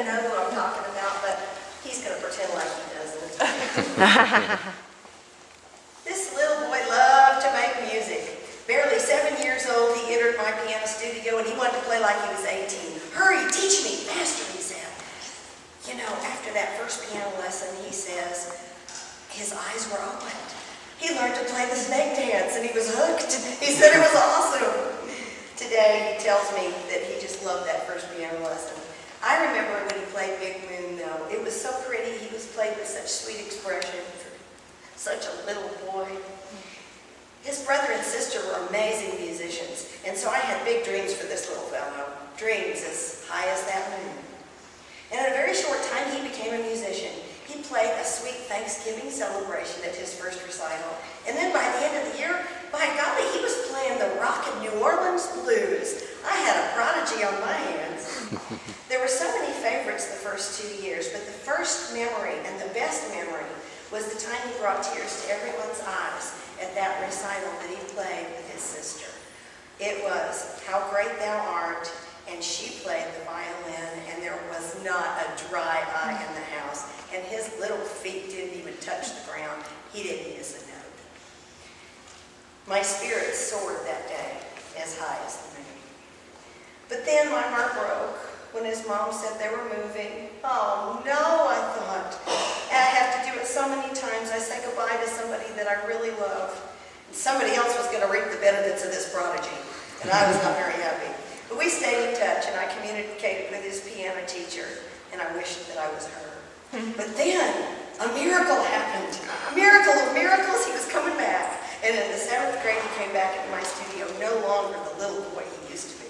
to know who I'm talking about, but he's going to pretend like he doesn't. This little boy loved to make music. Barely 7 years old, he entered my piano studio and he wanted to play like he was 18. Hurry, teach me, faster, he said. You know, after that first piano lesson, he says, his eyes were opened. He learned to play the snake dance and he was hooked. He said it was awesome. Today, he tells me that he just loved that first piano lesson. I remember when he played Big Moon, though. It was so pretty. He was played with such sweet expression. Such a little boy. His brother and sister were amazing musicians, and so I had big dreams for this little fellow. Dreams as high as that moon. And in a very short time, he became a musician. He played a sweet Thanksgiving celebration at his first recital. And then by the end of the year, by golly, he was playing the Rockin' New Orleans Blues. I had a prodigy on my hands. There were so many favorites the first 2 years, but the first memory and the best memory was the time he brought tears to everyone's eyes at that recital that he played with his sister. It was How Great Thou Art, and she played the violin, and there was not a dry eye in the house, and his little feet didn't even touch the ground. He didn't miss a note. My spirits soared that day as high as the moon. But then my heart broke when his mom said they were moving. Oh no, I thought. And I have to do it so many times. I say goodbye to somebody that I really love. And somebody else was going to reap the benefits of this prodigy, and I was not very happy. But we stayed in touch, and I communicated with his piano teacher, and I wished that I was her. But then, a miracle happened. A miracle of miracles, he was coming back. And in the 7th grade, he came back into my studio, no longer the little boy he used to be.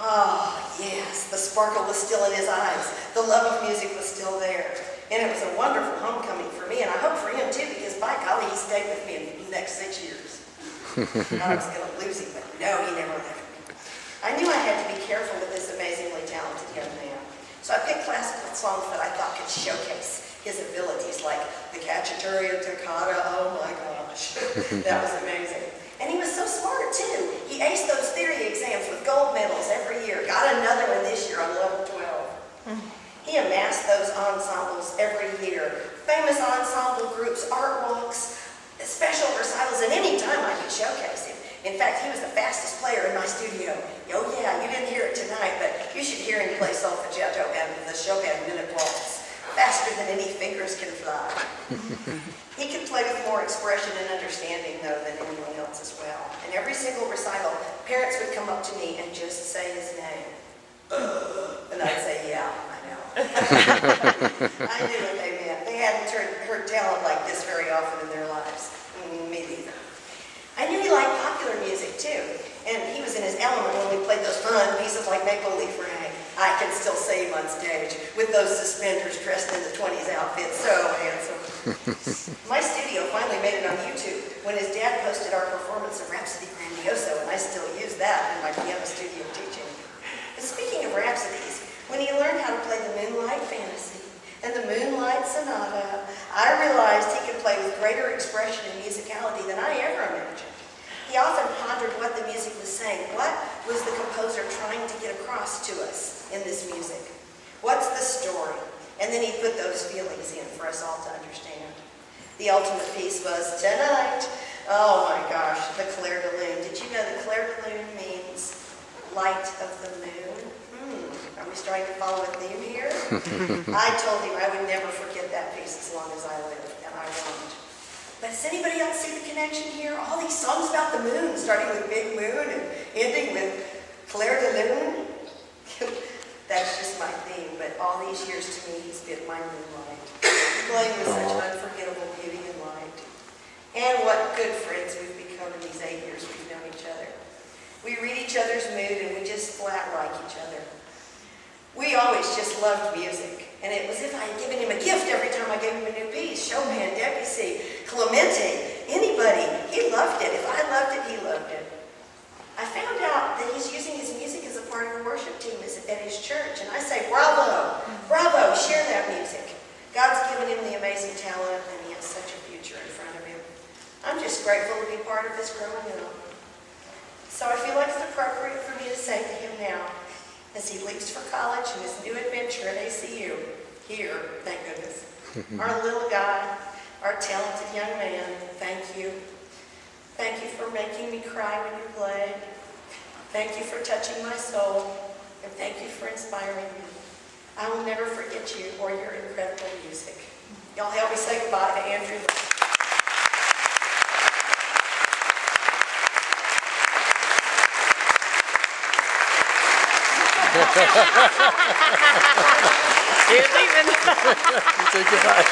Oh, yes, the sparkle was still in his eyes. The love of music was still there. And it was a wonderful homecoming for me, and I hope for him too, because by golly, he stayed with me in the next 6 years. I was going to lose him, but no, he never left me. I knew I had to be careful with this amazingly talented young man. So I picked classical songs that I thought could showcase his abilities, like the Cacciatore Toccata. Oh my gosh, that was amazing. And he was so smart too. He aced those theory exams with gold medals every year. Got another one this year on level 12. He amassed those ensembles every year. Famous ensemble groups, art walks, special recitals, and any time I could showcase him. In fact, he was the fastest player in my studio. Oh yeah, you didn't hear it tonight, but you should hear him play solfeggiato and the Chopin Minute Waltz. Faster than any fingers can fly. He could play with more expression and understanding, though, than anyone else as well. And every single recital, parents would come up to me and just say his name. And I'd say, yeah, I know. I knew what they meant. They hadn't heard talent like this very often in their lives. Me neither. I knew he liked popular music, too. And he was in his element when we played those fun pieces like Maple Leaf Rag. I can still see him on stage with those suspenders dressed in the 20s outfit. So handsome. My studio finally made it on YouTube when his dad posted our performance of Rhapsody Grandioso, and I still use that in my piano studio teaching. But speaking of rhapsodies, when he learned how to play the Moonlight Fantasy and the Moonlight Sonata, I realized he could play with greater expression and musicality than I ever imagined. He often pondered what the music was saying. What was the composer trying to get across to us in this music? What's the story? And then he'd put those feelings in for us all to understand. The ultimate piece was Tonight. Oh my gosh, the Clair de Lune. Did you know the Clair de Lune means light of the moon? Are we starting to follow a theme here? I told him I would never forget that piece as long as I lived, and I won't. But does anybody else see the connection here? All these songs about the moon, starting with Big Moon and ending with Clair de Lune. That's just my theme, but all these years to me, he's been my moonlight, playing with such unforgettable beauty and light. And what good friends we've become in these 8 years we've known each other. We read each other's mood, and we just flat like each other. We always just loved music. And it was as if I had given him a gift every time I gave him a new piece. Chopin, Debussy, Clementi, anybody. He loved it. If I loved it, he loved it. I found out that he's using his music as a part of the worship team at his church. And I say, bravo, bravo, share that music. God's given him the amazing talent, and he has such a future in front of him. I'm just grateful to be part of this growing up. So I feel like it's appropriate for me to say to him now, as he leaves for college and his new adventure at ACU. Here, thank goodness. Our little guy, our talented young man, thank you. Thank you for making me cry when you played. Thank you for touching my soul. And thank you for inspiring me. I will never forget you or your incredible music. Y'all help me say goodbye to Andrew. You're leaving. You say goodbye.